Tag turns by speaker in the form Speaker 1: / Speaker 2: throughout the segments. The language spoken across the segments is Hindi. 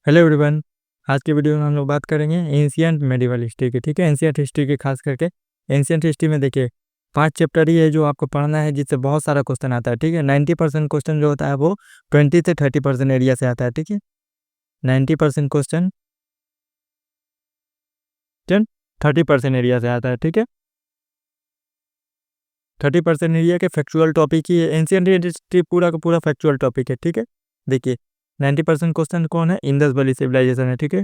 Speaker 1: Hello everyone. आज के वीडियो में हम लोग बात करेंगे एंशियंट मेडिवल हिस्ट्री की। ठीक है, एंशियंट हिस्ट्री की खास करके एंशियंट हिस्ट्री में देखिए 5 चैप्टर ही है जो आपको पढ़ना है, जिससे बहुत सारा क्वेश्चन आता है। ठीक है, 90% क्वेश्चन जो होता है वो 20 से 30% एरिया से आता है। ठीक है, 90% क्वेश्चन 30% एरिया से आता है। ठीक है, 30% एरिया के फैक्चुअल टॉपिक ही है। एंशियंट हिस्ट्री पूरा का पूरा फैक्चुअल टॉपिक है। ठीक है, देखिए 90% क्वेश्चन कौन है? इंडस वैली सिविलाइजेशन है। ठीक है,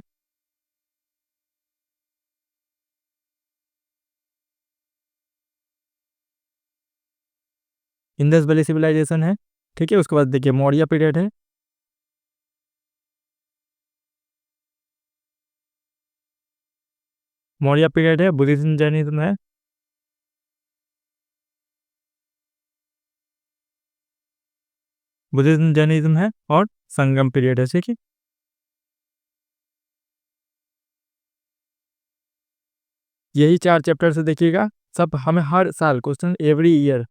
Speaker 1: इंडस वैली सिविलाइजेशन है। ठीक है, उसके बाद देखिए मौर्य पीरियड है। मौर्य पीरियड है, बुद्धिज्म जैनिज्म है। बुद्धिज्म जैनिज्म है और संगम पीरियड है। ठीक है, यही 4 चैप्टर से देखिएगा। सब हमें हर साल क्वेश्चन एवरी ईयर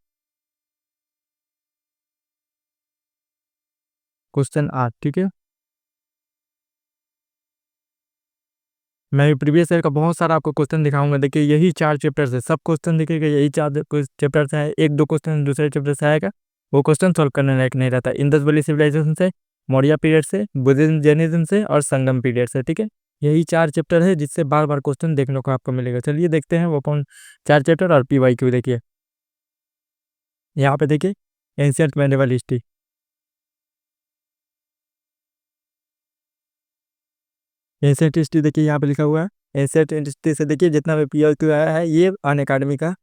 Speaker 1: क्वेश्चन आ। ठीक है, मैं प्रीवियस ईयर का बहुत सारा आपको क्वेश्चन दिखाऊंगा। देखिए यही 4 चैप्टर से सब क्वेश्चन देखिएगा, यही 4 चैप्टर से है। एक दो क्वेश्चन दूसरे चैप्टर से आएगा, वो क्वेश्चन सॉल्व करने लायक नहीं रहता। इंडस वैली सिविलाइजेशन से, मौर्य पीरियड से, बुद्धिज्म जैनिज्म से और संगम पीरियड से। ठीक है, यही 4 चैप्टर है जिससे बार बार क्वेश्चन देखने को आपको मिलेगा। चलिए देखते हैं वो कौन 4 चैप्टर और PYQ। देखिए यहाँ पे देखिए ancient medieval history. Ancient history देखिए यहाँ पे लिखा हुआ है। एंशियंट हिस्ट्री से देखिए जितना भी PYQ आया है ये अन अकेडमी का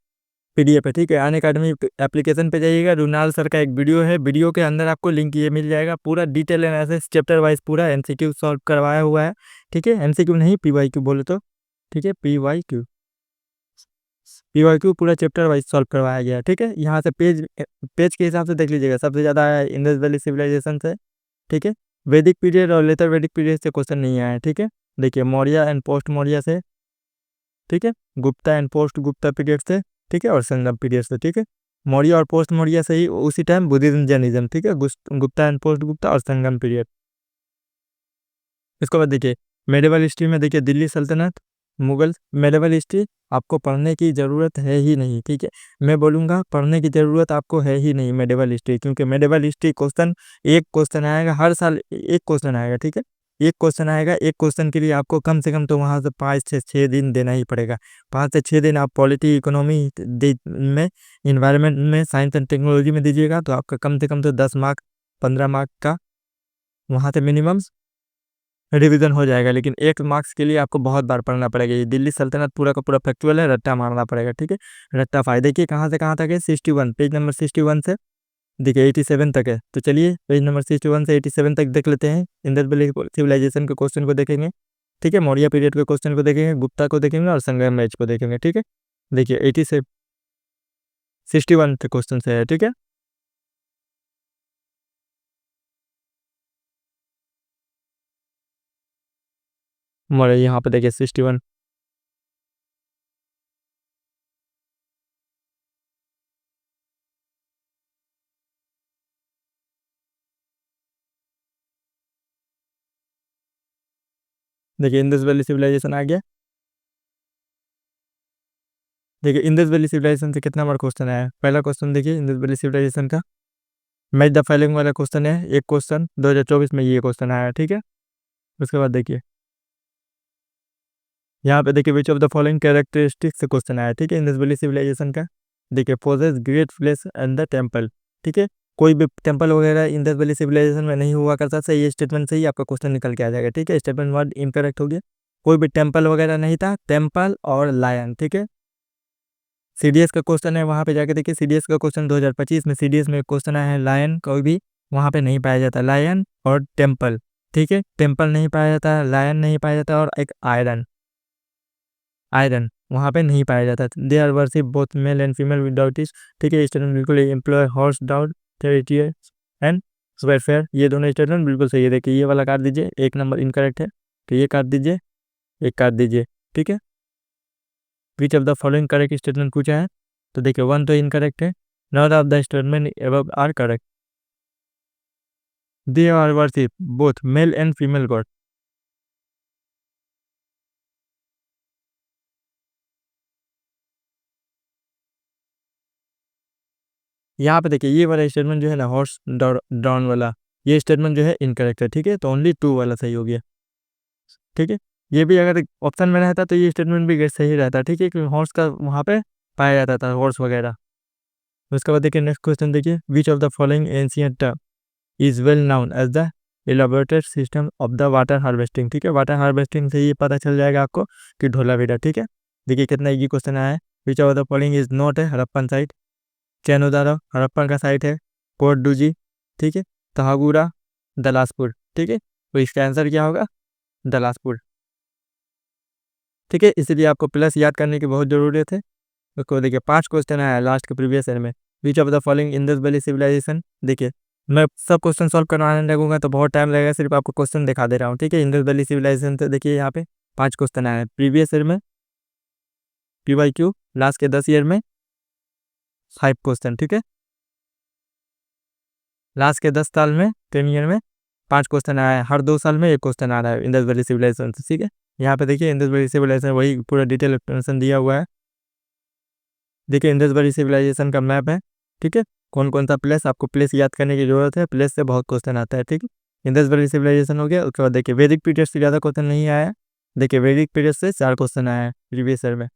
Speaker 1: PDF है। ठीक है, अन अकेडमी एप्लीकेशन पे जाइएगा, रुनाल सर का एक वीडियो है, वीडियो के अंदर आपको लिंक ये मिल जाएगा। पूरा डिटेल एनालिसिस चैप्टर वाइज पूरा MCQ सॉल्व करवाया हुआ है। ठीक है, MCQ नहीं PYQ बोले तो। ठीक है, PYQ पूरा चैप्टर वाइज सॉल्व करवाया गया है। ठीक है, यहाँ से पेज पेज के हिसाब से देख लीजिएगा। सबसे ज़्यादा आया है इंडस वैली सिविलाइजेशन से। ठीक है, वैदिक पीरियड और लेटर वैदिक पीरियड से क्वेश्चन नहीं आया है। ठीक है, देखिए मौर्य एंड पोस्ट मौर्य से। ठीक है, Gupta and post Gupta period से। ठीक है, और संगम पीरियड से। ठीक है, मौर्य और पोस्ट मौर्य से ही उसी टाइम बुद्धिज्म जैनिज्म। ठीक है, गुप्ता एंड पोस्ट गुप्ता और संगम पीरियड। इसके बाद देखिए मेडिवल हिस्ट्री में देखिए दिल्ली सल्तनत, मुगल। मेडिवल हिस्ट्री आपको पढ़ने की ज़रूरत है ही नहीं। ठीक है, मैं बोलूँगा पढ़ने की ज़रूरत आपको है ही नहीं मेडिवल हिस्ट्री, क्योंकि मेडिवल हिस्ट्री क्वेश्चन एक क्वेश्चन आएगा हर साल, एक क्वेश्चन आएगा। ठीक है, एक क्वेश्चन आएगा, एक क्वेश्चन के लिए आपको कम से कम तो वहाँ से 5 से 6 दिन देना ही पड़ेगा। 5 से 6 दिन आप पॉलिटी इकोनॉमी में, इन्वायरमेंट में, साइंस एंड टेक्नोलॉजी में दीजिएगा तो आपका कम से कम तो 10 मार्क 15 मार्क का वहाँ से मिनिमम रिवीजन हो जाएगा। लेकिन 1 मार्क्स के लिए आपको बहुत बार पढ़ना पड़ेगा। ये दिल्ली सल्तनत पूरा का पूरा फैक्चुअल है, रट्टा मारना पड़ेगा। ठीक है, रट्टा फाइव देखिए कहाँ से कहाँ तक है। 61 पेज नंबर 61 से देखिए 87 तक है। तो चलिए पेज नंबर 61 से 87 तक देख लेते हैं। इंडस वैली सिविलाइजेशन के क्वेश्चन को देखेंगे। ठीक है, मौर्य पीरियड के क्वेश्चन को देखेंगे, गुप्ता को देखेंगे और संगम एज को देखेंगे। ठीक है, देखिए 80 से 61 के क्वेश्चन से है। ठीक है, मौर्य यहाँ पे देखिए 61। देखिए इंडस वैली सिविलाइजेशन आ गया। देखिए इंडस वैली सिविलाइजेशन से कितना बार क्वेश्चन आया है। पहला क्वेश्चन देखिए इंडस वैली सिविलाइजेशन का मैच द फॉलोइंग वाला क्वेश्चन है। एक क्वेश्चन 2024 में ये क्वेश्चन आया है। ठीक है, उसके बाद देखिए यहाँ पे देखिए which of the following characteristics से क्वेश्चन आया है। ठीक है, इंडस वैली सिविलाइजेशन का देखिए possess great place and the temple. ठीक है, कोई भी टेम्पल वगैरह इंडस वैली सिविलाइजेशन में नहीं हुआ करता था। ये स्टेटमेंट से ही आपका क्वेश्चन निकल के आ जाएगा। ठीक है, स्टेटमेंट वर्ड इनकरेक्ट हो गया, कोई भी टेम्पल वगैरह नहीं था। टेम्पल और लायन। ठीक है, CDS का क्वेश्चन है, वहाँ पे जाके देखिए CDS का क्वेश्चन 2025 में CDS में क्वेश्चन आया है। लायन कोई भी वहाँ पे नहीं पाया जाता, लायन और टेम्पल। ठीक है, टेम्पल नहीं पाया जाता, लायन नहीं पाया जाता और एक आयरन, आयरन वहाँ पे नहीं पाया जाता। They are worship both male and female without इस। ठीक है, स्टेटमेंट बिल्कुल employ horse doubt territory and welfare, ये दोनों स्टेटमेंट बिल्कुल सही है। देखिए ये वाला काट दीजिए, एक नंबर इनकरेक्ट है तो ये काट दीजिए, एक काट दीजिए। ठीक है, which of the following correct statement पूछा है तो देखिए 1 तो इनकरेक्ट है। Not of the statement above are correct. They are worship both male and female god. यहाँ पे देखिए ये वाला स्टेटमेंट जो है ना, हॉर्स डाउन वाला, ये स्टेटमेंट जो है इनकरेक्ट है, ठीक है। तो ओनली 2 वाला सही हो गया, ठीक है। ये भी अगर ऑप्शन में रहता तो ये स्टेटमेंट भी सही रहता, ठीक है, क्योंकि हॉर्स का वहाँ पे पाया जाता था, हॉर्स वगैरह। उसके बाद देखिए नेक्स्ट क्वेश्चन देखिए, which of the following ancient is well known as the elaborated system of the water harvesting, ठीक है। वाटर हार्वेस्टिंग से ये पता चल जाएगा आपको कि ढोलावीरा, ठीक है। देखिए कितना इजी क्वेश्चन आया है। Which of the following is not है हड़प्पन साइट, चैनोदारा हड़प्पन का साइट है, पोर्ट डूजी, ठीक है, तहागुरा, दलासपुर, ठीक है। तो इसका आंसर क्या होगा, दलासपुर, ठीक है। इसलिए आपको प्लस याद करने की बहुत ज़रूरत है। उसको देखिए 5 क्वेश्चन आया लास्ट के प्रीवियस ईयर में। Which of the following Indus valley civilisation, देखिए मैं सब क्वेश्चन सॉल्व करवाने लगूंगा तो बहुत टाइम लगेगा, सिर्फ आपको क्वेश्चन दिखा दे रहा हूँ, ठीक है। इंडस वैली सिविलाइजेशन से देखिए यहाँ पे 5 क्वेश्चन आए हैं प्रीवियस ईयर में, PYQ लास्ट के 10 ईयर में 5 क्वेश्चन, ठीक है। लास्ट के 10 साल में 10 ईयर में 5 क्वेश्चन आया है, हर 2 साल में 1 क्वेश्चन आ रहा है इंडस वैली सिविलाइजेशन से, ठीक है। यहाँ पे देखिए इंडस वैली सिविलाइजेशन वही पूरा डिटेल एक्सप्लेनेशन दिया हुआ है। देखिए इंडस वैली सिविलाइजेशन का मैप है, ठीक है। कौन कौन सा प्लेस, आपको प्लेस याद करने की जरूरत है, प्लेस से बहुत क्वेश्चन आता है, ठीक है। इंडस वैली सिविलाइजेशन हो गया। उसके बाद देखिए वैदिक पीरियड से ज़्यादा क्वेश्चन नहीं आया है। देखिए वैदिक पीरियड से 4 क्वेश्चन आया है प्रीवियस ईयर में।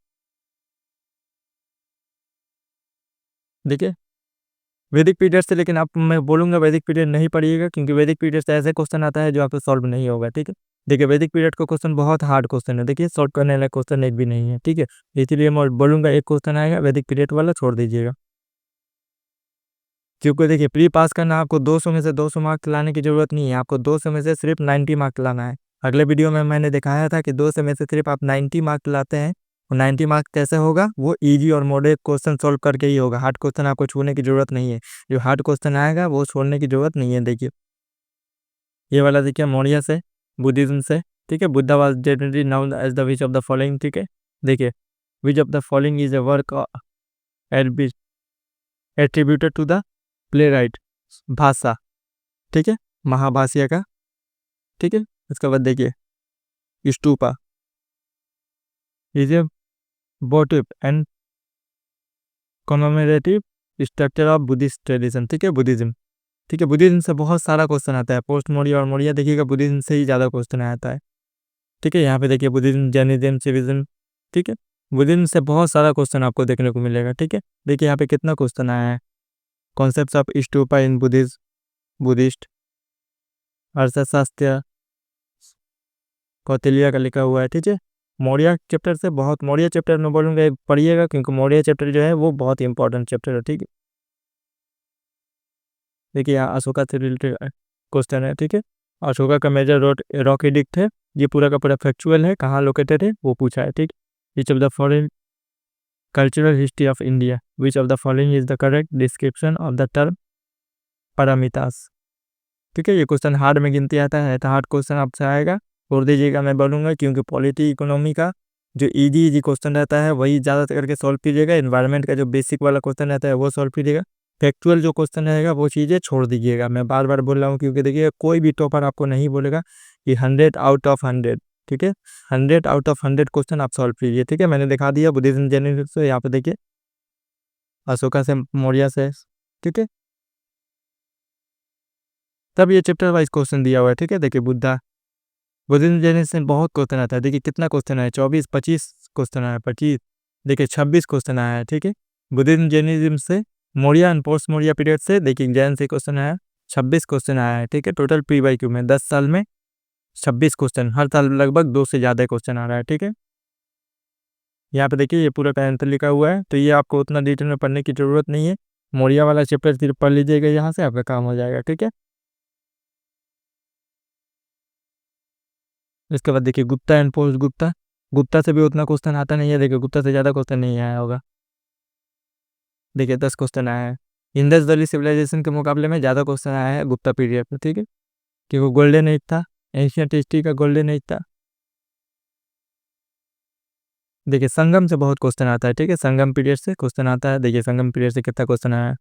Speaker 1: देखिए वैदिक पीरियड से, लेकिन आप मैं बोलूँगा वैदिक पीरियड नहीं पढ़िएगा, क्योंकि वैदिक पीरियड से ऐसे क्वेश्चन आता है जो आपको सॉल्व नहीं होगा, ठीक है। देखिए वैदिक पीरियड का क्वेश्चन बहुत हार्ड क्वेश्चन है, देखिए सॉल्व करने वाला क्वेश्चन एक भी नहीं है, ठीक है। इसलिए मैं बोलूँगा एक क्वेश्चन आएगा वैदिक पीरियड वाला, छोड़ दीजिएगा। क्योंकि देखिए प्री पास करना, आपको 200 में से 200 मार्क्स लाने की जरूरत नहीं है, आपको 200 में से सिर्फ 90 मार्क्स लाना है। अगले वीडियो में मैंने दिखाया था कि 200 में से सिर्फ आप 90 मार्क्स लाते हैं। और 90 मार्क्स कैसे होगा, वो इजी और मॉडरेट क्वेश्चन सॉल्व करके ही होगा। हार्ड क्वेश्चन आपको छूने की जरूरत नहीं है, जो हार्ड क्वेश्चन आएगा वो छोड़ने की जरूरत नहीं है। देखिए ये वाला देखिए मौर्य से, बुद्धिज्म से, ठीक है। Buddha was generally known as the which of the following, ठीक है। देखिए which of the following is a work attributed to the playwright Bhasa, ठीक है, महाभाष्य का, ठीक है। उसके बाद देखिए stupa is a वोटिव and commemorative structure of Buddhist tradition, ठीक है, बुद्धिज्म, ठीक है। बुद्धिज्म से बहुत सारा क्वेश्चन आता है, पोस्ट मौर्य और मौर्य देखिएगा बुद्धिज्म से ही ज़्यादा क्वेश्चन आता है, ठीक है। यहाँ पे देखिए बुद्धिज्म, जैनिज्म, सिविज्म, ठीक है। बुद्धिज्म से बहुत सारा क्वेश्चन आपको देखने को मिलेगा, ठीक है। देखिए यहाँ पे कितना क्वेश्चन आया है, concept of stupa in Buddhist अर्थशास्त्र, कौटिल्य का लिखा हुआ है, ठीक है। मौर्य चैप्टर से बहुत, मौर्य चैप्टर में बोलूँगा पढ़िएगा, क्योंकि मौर्य चैप्टर जो है वो बहुत इंपॉर्टेंट चैप्टर है, ठीक है। देखिए यहाँ अशोका से रिलेटेड क्वेश्चन है, ठीक है। अशोका का मेजर रॉक एडिक्ट है, ये पूरा का पूरा फैक्चुअल है, कहाँ लोकेटेड है वो पूछा है, ठीक। Which of the following cultural history of India, which of the following is the correct description of the term पारामितास, ठीक है। ये क्वेश्चन हार्ड में गिनती आता है, तो हार्ड क्वेश्चन आपसे आएगा, छोड़ दीजिएगा मैं बोलूँगा, क्योंकि पॉलिटी इकोनॉमी का जो इजी इजी क्वेश्चन रहता है वही ज़्यादा करके सॉल्व कीजिएगा। इन्वायरमेंट का जो बेसिक वाला क्वेश्चन रहता है वो सॉल्व कीजिएगा। फैक्चुअल जो क्वेश्चन रहेगा वो चीज़ें छोड़ दीजिएगा। मैं बार बार बोल रहा हूँ, क्योंकि देखिए कोई भी टॉपर आपको नहीं बोलेगा कि 100 आउट ऑफ 100, ठीक है। 100 आउट ऑफ 100 क्वेश्चन आप सॉल्व कीजिए, ठीक है। मैंने दिखा दिया बुद्धिज्म जैनिज्म से, यहाँ पे देखिए अशोका से, मौर्य से, ठीक है। तब ये चैप्टर वाइज क्वेश्चन दिया हुआ है, ठीक है। देखिए बुद्धिज्म जैनिज्म से बहुत क्वेश्चन आता है, देखिए कितना क्वेश्चन है, 24-25 क्वेश्चन आया, 25, देखिए 26 क्वेश्चन आया है, ठीक है। बुद्धिज्म जैनिज्म से, Maurya and post Maurya period से देखिए जैन से क्वेश्चन आया, 26 क्वेश्चन आया है, ठीक है। टोटल PYQ में 10 साल में 26 क्वेश्चन, हर साल लगभग 2 से ज़्यादा क्वेश्चन आ रहा है, ठीक है। यहाँ पे देखिए ये पूरा का आंसर लिखा हुआ है, तो ये आपको उतना डिटेल में पढ़ने की जरूरत नहीं है। मौर्य वाला चैप्टर सिर्फ पढ़ लीजिएगा, यहाँ से आपका काम हो जाएगा, ठीक है। इसके बाद देखिए गुप्ता एंड पोस्ट गुप्ता, गुप्ता से भी उतना क्वेश्चन आता नहीं है, देखिए गुप्ता से ज़्यादा क्वेश्चन नहीं आया होगा, देखिए 10 क्वेश्चन आया है। इंडस वैली सिविलाइजेशन के मुकाबले में ज़्यादा क्वेश्चन आया है गुप्ता पीरियड में, ठीक है, कि वो गोल्डन एज था, एशियन हिस्ट्री का गोल्डन एज था। देखिए संगम से बहुत क्वेश्चन आता है, ठीक है, संगम पीरियड से क्वेश्चन आता है। देखिए संगम पीरियड से कितना क्वेश्चन आया है,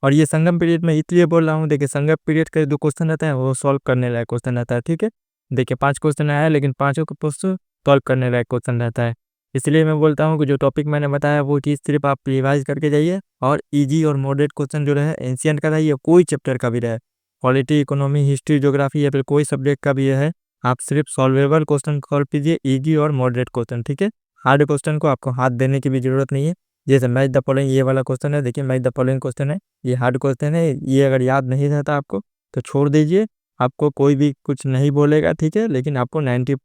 Speaker 1: और ये संगम पीरियड में इसलिए बोल रहा हूँ, देखिए संगम पीरियड का जो क्वेश्चन रहता है वो सॉल्व करने लायक क्वेश्चन रहता है, ठीक है। देखिए 5 क्वेश्चन आया है, लेकिन पाँचों का क्वेश्चन सॉल्व करने लायक क्वेश्चन रहता है। इसलिए मैं बोलता हूँ कि जो टॉपिक मैंने बताया वो चीज़ सिर्फ आप रिवाइज करके जाइए, और इजी और मॉडरेट क्वेश्चन जो रहे एंशिएंट का रहे, कोई चैप्टर का भी रहे, पॉलिटी, इकोनॉमी, हिस्ट्री, ज्योग्राफी या फिर कोई सब्जेक्ट का भी है, आप सिर्फ सॉल्वेबल क्वेश्चन सॉल्व कीजिए, इजी और मॉडरेट क्वेश्चन, ठीक है। हार्ड क्वेश्चन को आपको हाथ देने की भी जरूरत नहीं है। जैसे मैच द फॉलोइंग, ये वाला क्वेश्चन है, देखिए मैच द फॉलोइंग क्वेश्चन है, ये हार्ड क्वेश्चन है, ये अगर याद नहीं रहता आपको तो छोड़ दीजिए, आपको कोई भी कुछ नहीं बोलेगा, ठीक है। लेकिन आपको 90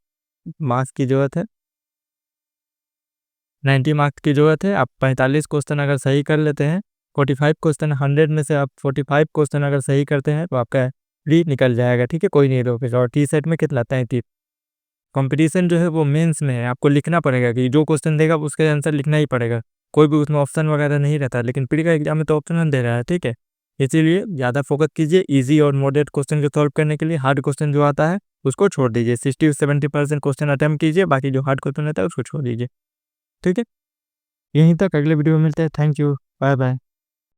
Speaker 1: मार्क्स की जरूरत है, 90 मार्क्स की ज़रूरत है। आप 45 क्वेश्चन अगर सही कर लेते हैं, 45 क्वेश्चन 100 में से आप 45 क्वेश्चन अगर सही करते हैं तो आपका प्री निकल जाएगा, ठीक है, कोई नहीं रोकेगा। और टी सेट में कितना 33। कंपटीशन जो है वो मेंस में है, आपको लिखना पड़ेगा कि जो क्वेश्चन देगा उसके आंसर लिखना ही पड़ेगा, कोई भी उसमें ऑप्शन वगैरह नहीं रहता। लेकिन प्री का एग्जाम में तो ऑप्शन दे रहा है, ठीक है। इसीलिए ज़्यादा फोकस कीजिए इजी और मॉडरेट क्वेश्चन को सॉल्व करने के लिए। हार्ड क्वेश्चन जो आता है उसको छोड़ दीजिए, 60-70% क्वेश्चन अटेम्प्ट कीजिए, बाकी जो हार्ड क्वेश्चन रहता है उसको छोड़ दीजिए, ठीक है। यहीं तक, अगले वीडियो में मिलते हैं। Thank you, bye bye.